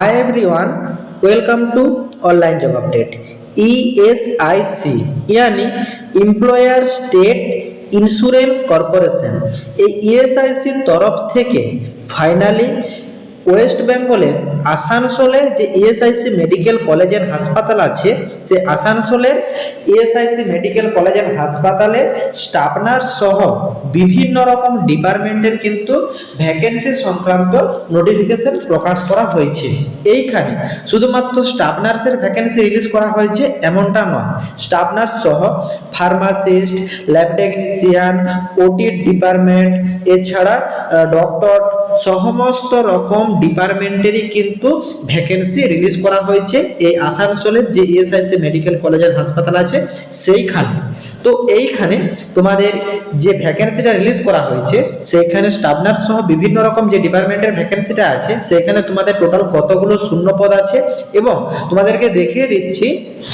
Hi everyone, welcome to online job update. ESIC यानी employer state insurance corporation এই ইএসআইসির তরফ থেকে ফাইনালি ওয়েস্ট বেঙ্গলের আসানসোলে যে ইএসআইসি মেডিকেল কলেজ এন্ড হাসপাতাল আছে সে আসানসোলের ইএসআইসি মেডিকেল কলেজ এন্ড হাসপাতালে স্টাফ নার্স সহ বিভিন্ন রকম ডিপার্টমেন্টের কিন্তু ভ্যাকেন্সি সংক্রান্ত নোটিফিকেশন প্রকাশ করা হয়েছে। এইখানে শুধুমাত্র স্টাফ নার্সের ভ্যাকেন্সি রিলিজ করা হয়েছে এমনটা নয়, স্টাফ নার্স সহ ফার্মাসিস্ট, ল্যাব টেকনিশিয়ান, ওটি ডিপার্টমেন্ট, এছাড়া ডক্টর সমস্ত রকম ডিপার্টমেন্টেরই কিন্তু ভ্যাকেন্সি রিলিজ করা হয়েছে এই আসানসোলের যে ইএসআইসি মেডিকেল কলেজ এন্ড হাসপাতাল আছে সেইখানে। তো এইখানে তোমাদের যে ভ্যাকেন্সিটা রিলিজ করা হয়েছে সেইখানে স্টাফ নার্স সহ বিভিন্ন রকম যে ডিপার্টমেন্টের ভ্যাকেন্সিটা আছে সেখানে তোমাদের টোটাল কতগুলো শূন্য পদ আছে এবং তোমাদেরকে দেখিয়ে দিচ্ছি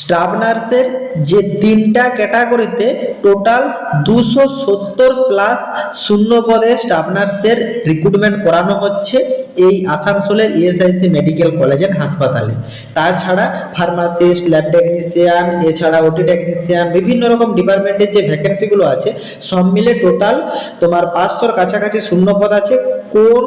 স্টাফ নার্সের যে তিনটা ক্যাটাগরিতে টোটাল 270 প্লাস শূন্য পদে স্টাফ নার্সের রিক্রুটমেন্ট করানো হচ্ছে এই আসানসোলের ইএসআইসি মেডিকেল কলেজ এন্ড হাসপাতালে। তাছাড়া ফার্মাসিস্ট, ল্যাব টেকনিশিয়ান, এছাড়া ওটি টেকনিশিয়ান, বিভিন্ন রকম ডিপার্টমেন্টের যে ভ্যাকেন্সিগুলো আছে সব মিলে টোটাল তোমার 500-র কাছাকাছি শূন্য পদ আছে। কোন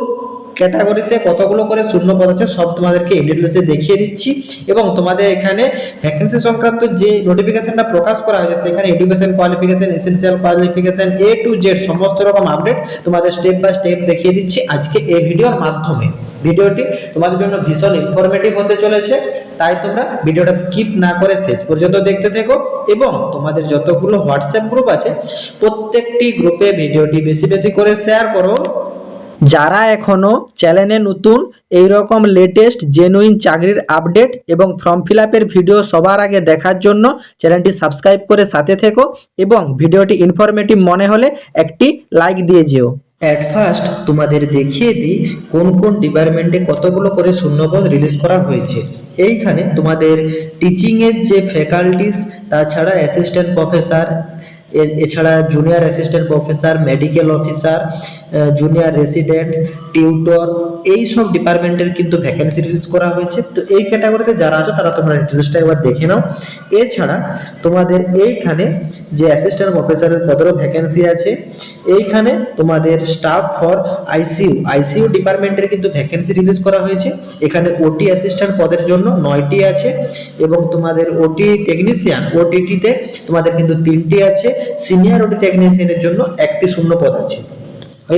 ক্যাটাগরিতে কতগুলো করে শূন্য পদ আছে সব তোমাদেরকে এই ডিটেলসে দেখিয়ে দিচ্ছি এবং তোমাদের এখানে ভ্যাকেন্সি সংক্রান্ত যে নোটিফিকেশনটা প্রকাশ করা হয়েছে সেখানে education qualification, essential qualification A to Z সমস্ত রকম আপডেট তোমাদের স্টেপ বাই স্টেপ দেখিয়ে দিচ্ছি আজকে এই ভিডিওর মাধ্যমে। ভিডিওটি তোমাদের জন্য ভীষণ ইনফরমেটিভ হতে চলেছে, তাই তোমরা ভিডিওটা স্কিপ না করে শেষ পর্যন্ত দেখতে থেকো এবং তোমাদের যতগুলো হোয়াটসঅ্যাপ গ্রুপ আছে প্রত্যেকটি গ্রুপে ভিডিওটি বেশি বেশি করে শেয়ার করো। যারা এখনো চ্যানেলে নতুন এই রকম লেটেস্ট জেনুইন চাকরির আপডেট এবং ফর্ম ফিল আপের ভিডিও সবার আগে দেখার জন্য চ্যানেলটি সাবস্ক্রাইব করে সাথে থেকো এবং ভিডিওটি ইনফরমেটিভ মনে হলে একটি লাইক দিয়ে যেও। অ্যাট ফার্স্ট তোমাদের দেখিয়ে দিই কোন কোন ডিপার্টমেন্টে কতগুলো করে শূন্যপদ রিলিজ করা হয়েছে। এইখানে তোমাদের টিচিংয়ের যে ফ্যাকাল্টিস, তাছাড়া অ্যাসিস্ট্যান্ট প্রফেসর, এছাড়া junior assistant professor, medical officer, junior resident, tutor, এই সব ডিপার্টমেন্টের কিন্তু ভ্যাকেন্সি রিলিজ করা হয়েছে। তো এই ক্যাটাগরিতে যারা আছে তারা তোমরা ডিটেলসটা একবার দেখে নাও। এছাড়া তোমাদের এইখানে যে অ্যাসিস্ট্যান্ট প্রফেসরের পদেরও ভ্যাকেন্সি আছে। এইখানে তোমাদের স্টাফ ফর আইসিইউ ডিপার্টমেন্টের কিন্তু ভ্যাকেন্সি রিলিজ করা হয়েছে। এখানে ওটি অ্যাসিস্ট্যান্ট পদের জন্য 9টি আছে এবং তোমাদের ওটি টেকনিশিয়ান ওটিটিতে তোমাদের কিন্তু 3টি আছে। সিনিয়র ওটি টেকনিশিয়ানের জন্য 1টি শূন্য পদ আছে।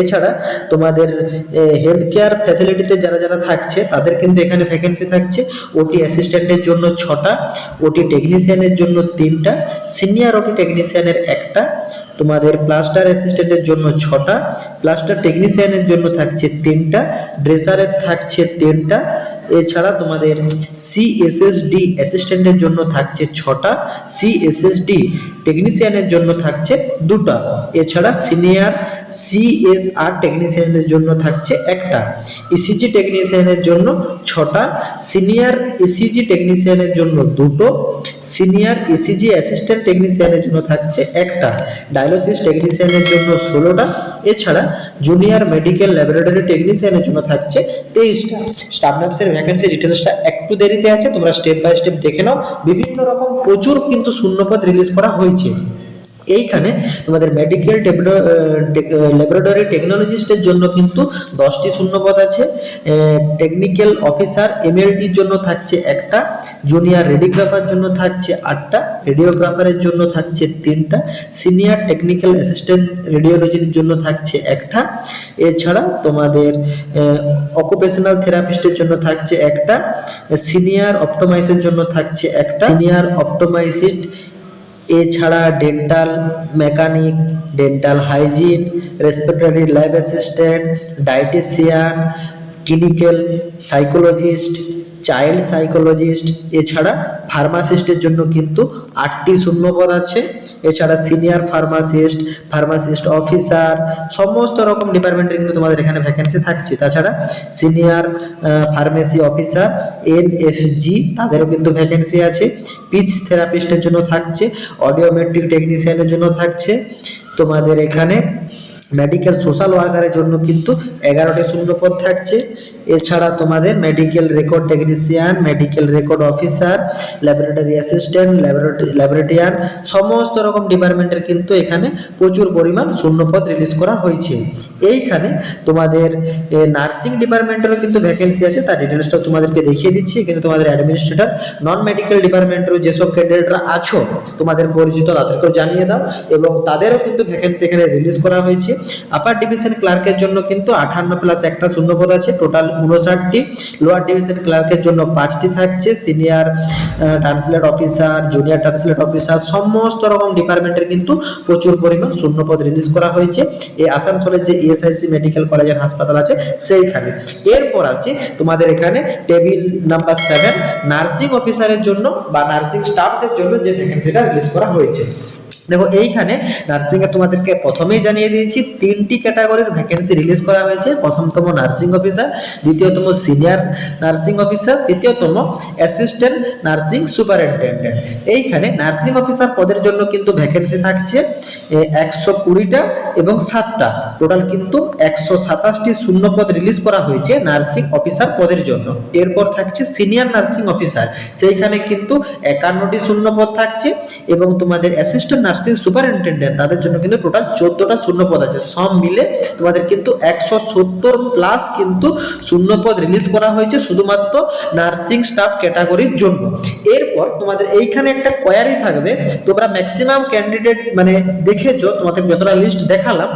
এছাড়া তোমাদের হেলথ কেয়ার ফ্যাসিলিটিতে যারা যারা থাকছে তাদের কিন্তু এখানে ভ্যাকেন্সি থাকছে। ওটি অ্যাসিস্ট্যান্টের জন্য 6টা, ওটি টেকনিশিয়ানের জন্য 3টা, সিনিয়র ওটি টেকনিশিয়ানের 1টা, তোমাদের প্লাস্টার অ্যাসিস্ট্যান্টের জন্য 6টা, প্লাস্টার টেকনিশিয়ানের জন্য থাকছে 3টা, ড্রেসারের থাকছে 3টা। এছাড়া তোমাদের সিএসএসডি অ্যাসিস্ট্যান্টের জন্য থাকছে 6টা, সিএসএসডি টেকনিশিয়ানের জন্য থাকছে 2টা। এছাড়া সিনিয়র সিএসআর টেকনিশিয়ানের জন্য থাকছে 1টা, ইসিজি টেকনিশিয়ানের জন্য 6টা, সিনিয়র ইসিজি টেকনিশিয়ানের জন্য 2টো, সিনিয়র ইসিজি অ্যাসিস্ট্যান্ট টেকনিশিয়ানের জন্য থাকছে 1টা, ডায়ালিসিস টেকনিশিয়ানের জন্য 16টা। এছাড়া জুনিয়র মেডিকেল ল্যাবরেটরি টেকনিশিয়ানের জন্য থাকছে 23টা। স্টাফ নার্সের ভ্যাকেন্সি ডিটেলসটা একটু দেরিতে আছে, তোমরা স্টেপ বাই স্টেপ দেখে নাও। বিভিন্ন রকম প্রচুর কিন্তু শূন্যপদ রিলিজ করা হয়েছে। এইখানে তোমাদের মেডিকেল ল্যাবরেটরি টেকনোলজিস্টের জন্য কিন্তু 10টি শূন্যপদ আছে। টেকনিক্যাল অফিসার এমএলটির জন্য থাকছে 1টা, জুনিয়র রেডিওগ্রাফার জন্য থাকছে 8টা, রেডিওগ্রাফারের জন্য থাকছে 3টা, সিনিয়র টেকনিক্যাল অ্যাসিস্ট্যান্ট রেডিওলজির জন্য থাকছে 1টা। এছাড়া তোমাদের অকুপেশনাল থেরাপিস্টের জন্য থাকছে 1টা, সিনিয়র অপটোমাইসের জন্য থাকছে 1টা, সিনিয়র অপটোমাইসিস্ট, এছাড়া dental mechanic, dental hygiene, respiratory lab assistant, dietician, clinical psychologist, child psychologist, এছাড়া ফার্মাসিস্টের জন্য কিন্তু 8টি শূন্যপদ আছে। এছাড়া সিনিয়র ফার্মাসিস্ট, ফার্মাসিস্ট অফিসার, সমস্ত রকম ডিপার্টমেন্টের কিন্তু তোমাদের এখানে ভ্যাকেন্সি থাকছে। তাছাড়া সিনিয়র ফার্মেসি অফিসার এনএফজি তাদেরও কিন্তু ভ্যাকেন্সি আছে। স্পিচ থেরাপিস্টের জন্য থাকছে, অডিওমেট্রিক টেকনিশিয়ানের জন্য থাকছে। তোমাদের এখানে মেডিকেল সোশ্যাল ওয়ার্কারের জন্য কিন্তু 11টি শূন্যপদ থাকছে। এছাড়া তোমাদের medical record technician, medical record officer, laboratory assistant, laboratorian, সমস্ত রকম ডিপার্টমেন্টের কিন্তু এখানে প্রচুর পরিমাণ শূন্যপদ রিলিজ করা হয়েছে। এইখানে তোমাদের নার্সিং ডিপার্টমেন্টেরও কিন্তু ভ্যাকেন্সি আছে, তার ডিটেলসটাও তোমাদেরকে দেখিয়ে দিচ্ছি। এখানে তোমাদের অ্যাডমিনিস্ট্রেটর, নন মেডিকেল ডিপার্টমেন্টেরও যেসব ক্যান্ডিডেটরা আছো তোমাদের পরিচিত তাদেরকেও জানিয়ে দাও, এবং তাদেরও কিন্তু ভ্যাকেন্সি এখানে রিলিজ করা হয়েছে। আপার ডিভিশন ক্লার্কের জন্য কিন্তু 58+1টা শূন্যপদ আছে, টোটাল 59টি। লোয়ার ডিভিশন ক্লার্কের জন্য 5টি থাকছে। Senior translate officer, junior translate officer, সমস্ত রকম ডিপার্টমেন্টের কিন্তু প্রচুর পরিমাণ শূন্যপদ রিলিজ করা হয়েছে এই আসানসোলের যে ইএসআইসি মেডিকেল কলেজ এন্ড হাসপাতাল আছে সেইখানে। এরপর আসি তোমাদের এখানে টেবিল নাম্বার 7 নার্সিং অফিসারের জন্য বা নার্সিং স্টাফদের জন্য যে ভ্যাকেন্সিটা রিলিজ করা হয়েছে। দেখো এইখানে নার্সিং এ তোমাদেরকে প্রথমেই জানিয়ে দিয়েছি 3টি ক্যাটাগরির ভ্যাকেন্সি রিলিজ করা হয়েছে। প্রথমতম নার্সিং অফিসার, দ্বিতীয়তম সিনিয়র নার্সিং অফিসার, তৃতীয়তম অ্যাসিস্ট্যান্ট নার্সিং সুপারিনটেন্ডেন্ট। এইখানে নার্সিং অফিসার পদের জন্য কিন্তু ভ্যাকেন্সি থাকছে 120টা এবং 7টা, টোটাল কিন্তু 127টি শূন্যপদ রিলিজ করা হয়েছে নার্সিং অফিসার পদের জন্য। এরপর থাকছে সিনিয়র নার্সিং অফিসার, সেইখানে কিন্তু 51টি শূন্যপদ থাকছে, এবং তোমাদের অ্যাসিস্ট্যান্ট নার্সিং সুপারিনটেন্ডেন্ট তাদের জন্য কিন্তু টোটাল 14টা শূন্যপদ আছে। সব মিলে তোমাদের কিন্তু 170+ কিন্তু শূন্যপদ রিলিজ করা হয়েছে শুধুমাত্র নার্সিং স্টাফ ক্যাটাগরির জন্য। এরপর তোমাদের এইখানে একটা কোয়ারি থাকবে, তোমরা ম্যাক্সিমাম ক্যান্ডিডেট মানে দেখেছো, তোমাদের যতটা লিস্ট দেখালাম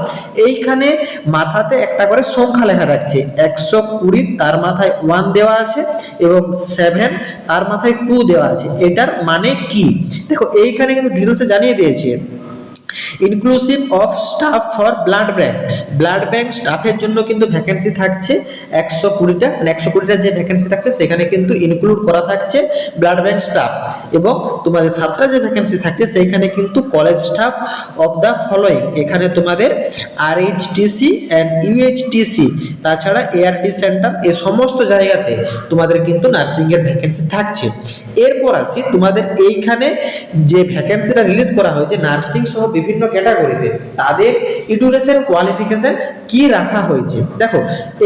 এইখানে মাথাতে একটা করে সংখ্যা লেখা থাকছে। 120 তার মাথায় 1 দেওয়া আছে এবং 7 তার মাথায় 2 দেওয়া আছে। এটার মানে কি দেখো এইখানে কিন্তু ডিটেইলসে জানিয়ে দিয়েছে। Inclusive of staff for blood bank স্টাফের জন্য কিন্তু ভ্যাকেন্সি থাকছে 120টা, মানে 120টা যে ভ্যাকেন্সি থাকছে সেখানে কিন্তু ইনক্লুড করা থাকছে ব্লাড ব্যাংক স্টাফ। এবং তোমাদের 7টা যে ভ্যাকেন্সি থাকছে সেইখানে কিন্তু college staff of the following, এখানে তোমাদের আরএইচটিসি এন্ড ইউএইচটিসি, তাছাড়া এআরডি সেন্টার, এই সমস্ত জায়গাতে তোমাদের কিন্তু নার্সিং এর ভ্যাকেন্সি থাকছে। এরপর আসি তোমাদের এইখানে যে ভ্যাকেন্সিটা রিলিজ করা হয়েছে নার্সিং সহ বিভিন্ন ক্যাটাগরিতে, তাদের এডুকেশন কোয়ালিফিকেশন কি রাখা হয়েছে। দেখো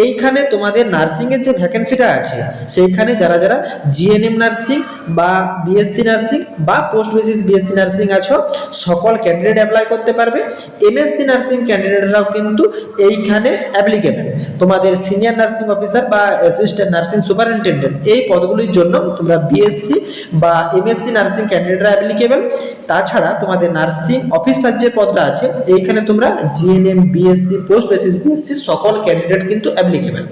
এইখানে তোমাদের নার্সিং এর যে ভ্যাকেন্সিটা আছে সেইখানে যারা যারা জিএনএম নার্সিং বা বিএসসি নার্সিং বা পোস্ট বেসিস বিএসসি নার্সিং আছো সকল ক্যান্ডিডেট অ্যাপ্লাই করতে পারবে। এমএসসি নার্সিং ক্যান্ডিডেটরাও কিন্তু এইখানে অ্যাপ্লিকেবল। তোমাদের সিনিয়র নার্সিং অফিসার বা অ্যাসিস্ট্যান্ট নার্সিং সুপারিনটেন্ডেন্ট এই পদগুলির জন্য তোমরা বিএসসি বা এমএসসি নার্সিং ক্যান্ডিডেটরা অ্যাপ্লিকেবল। তাছাড়া তোমাদের নার্সিং অফিসার যে পদটা আছে এইখানে তোমরা GNM, BSc, post basis BSc সকল ক্যান্ডিডেট কিন্তু অ্যাপ্লিকেবল।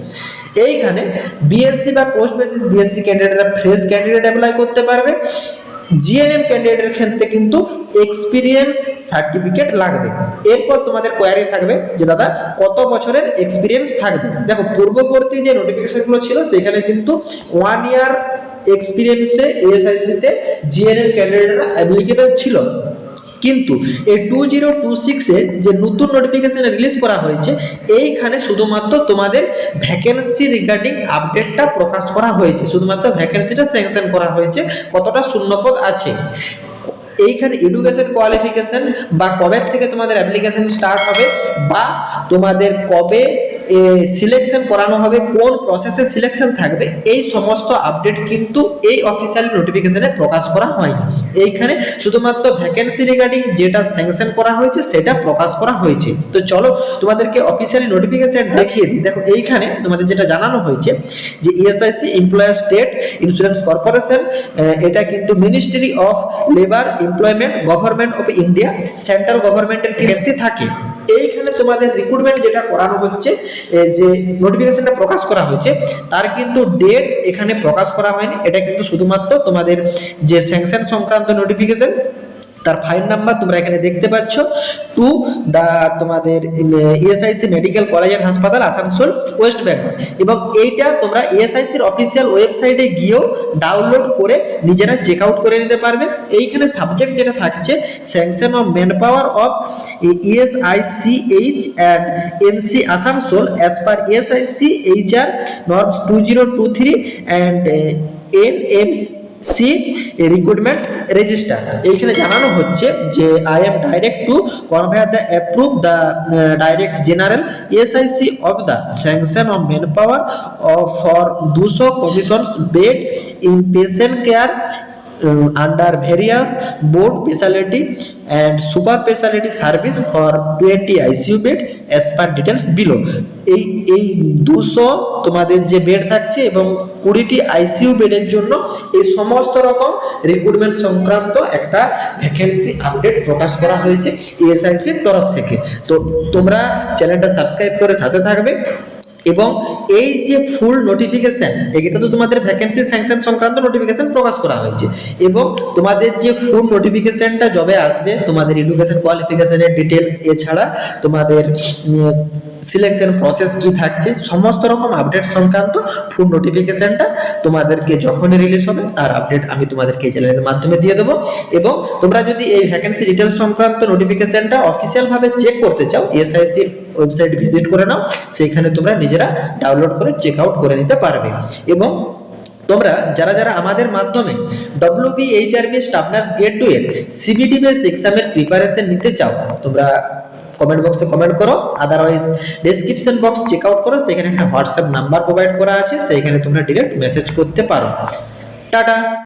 এইখানে বিএসসি বা পোস্ট বেসিস বিএসসি ক্যান্ডিডেটরা ফ্রেশ ক্যান্ডিডেট অ্যাপ্লাই করতে পারবে। জিএনএম ক্যান্ডিডেটের ক্ষেত্রে কিন্তু এক্সপিরিয়েন্স সার্টিফিকেট লাগবে। এরপর তোমাদের কোয়ারি থাকবে যে দাদা কত বছরের এক্সপিরিয়েন্স থাকবে। দেখো পূর্ববর্তী যে নোটিফিকেশনগুলো ছিল সেখানে কিন্তু 1 ইয়ার এক্সপিরিয়েন্সে এএসআইসি তে জিএনএম ক্যান্ডিডেটরা অ্যাপ্লিকেবল ছিল, কিন্তু এই 2026 এ যে নতুন নোটিফিকেশন রিলিজ করা হয়েছে এইখানে শুধুমাত্র তোমাদের ভ্যাকেন্সি রিগার্ডিং আপডেটটা প্রকাশ করা হয়েছে, শুধুমাত্র ভ্যাকেন্সিটা স্যাংশন করা হয়েছে, কতটা শূন্যপদ আছে। এইখানে এডুকেশন কোয়ালিফিকেশন বা কবে থেকে তোমাদের অ্যাপ্লিকেশন স্টার্ট হবে বা তোমাদের কবে সিলেকশন করানো হবে, কোন প্রসেসে সিলেকশন থাকবে, এই সমস্ত আপডেট কিন্তু এই অফিসিয়াল নোটিফিকেশনে প্রকাশ করা হয়নি। এইখানে শুধুমাত্র ভ্যাকেন্সি রিগার্ডিং যেটা স্যাংশন করা হয়েছে সেটা প্রকাশ করা হয়েছে। তো চলো তোমাদেরকে অফিসিয়ালি নোটিফিকেশন দেখিয়ে দিই। দেখো এইখানে তোমাদের যেটা জানানো হয়েছে যে ESIC employer state insurance corporation, এটা কিন্তু ministry of labour employment government of India, central গভর্নমেন্টের ভ্যাকেন্সি থাকে। এইখানে তোমাদের রিক্রুটমেন্ট যেটা করানো হচ্ছে, যে নোটিফিকেশনটা প্রকাশ করা হয়েছে তার কিন্তু ডেট এখানে প্রকাশ করা হয়নি। এটা কিন্তু শুধুমাত্র তোমাদের যে স্যাংশন সংক্রান্ত নোটিফিকেশন তার ফাইল নাম্বার তোমরা এখানে দেখতে পাচ্ছ, টু দা তোমাদের ইএসআইসি মেডিকেল কলেজ এন্ড হাসপাতাল আসানসোল ওয়েস্ট বেঙ্গল। এবং এইটা তোমরা ইএসআইসির অফিসিয়াল ওয়েবসাইটে গিয়েও ডাউনলোড করে নিজেরা চেক আউট করে নিতে পারবে। এইখানে সাবজেক্ট যেটা থাকছে sanction of manpower of ESICH and MC Asansol as per ESIC HR norms 2023 and C recruitment register. এইখানে জানানো হচ্ছে যে I am direct to convey the approve the direct general ESIC of the sanction of manpower for 200 commission bed inpatient care under various board specialty and super specialty service for 20 ICU bed as per details below। এই 200 তোমাদের যে bed থাকছে এবং 20টি ICU বেডের জন্য এই সমস্ত রকম রিক্রুটমেন্ট সংক্রান্ত একটা ভ্যাকেন্সি আপডেট প্রকাশ করা হয়েছে ইএসআইসির তরফ থেকে। তো তোমরা চ্যানেলটা সাবস্ক্রাইব করে সাথে থাকবে এবং এই যে ফুল নোটিফিকেশন, এটা তো তোমাদের ভ্যাকেন্সি স্যাংশন সংক্রান্ত নোটিফিকেশন প্রকাশ করা হয়েছে এবং তোমাদের যে ফুল নোটিফিকেশনটা যবে আসবে, তোমাদের এডুকেশন কোয়ালিফিকেশনের ডিটেলস এছাড়া তোমাদের সিলেকশন প্রসেস কি থাকছে সমস্ত রকম আপডেট সংক্রান্ত ফুল নোটিফিকেশনটা তোমাদেরকে যখনই রিলিজ হবে তার আপডেট আমি তোমাদেরকে এই চ্যানেলের মাধ্যমে দিয়ে দেবো। এবং তোমরা যদি এই ভ্যাকেন্সি ডিটেলস সংক্রান্ত নোটিফিকেশনটা অফিসিয়াল ভাবে চেক করতে চাও, এসআইসি ওয়েবসাইট ভিজিট করে নাও, সেইখানে তোমরা নিজেরা ডাউনলোড করে চেক আউট করে নিতে পারবে। এবং তোমরা যারা যারা আমাদের মাধ্যমে WBHRB স্টাফ নার্স গ্রেড 2 এর সিবিটি বেস এক্সামের প্রিপারেশন নিতে চাও, তোমরা কমেন্ট বক্সে কমেন্ট করো, otherwise description box check out করো, সেখানে একটা হোয়াটসঅ্যাপ নাম্বার প্রোভাইড করা আছে, সেইখানে তোমরা ডাইরেক্ট মেসেজ করতে পারো। টাটা।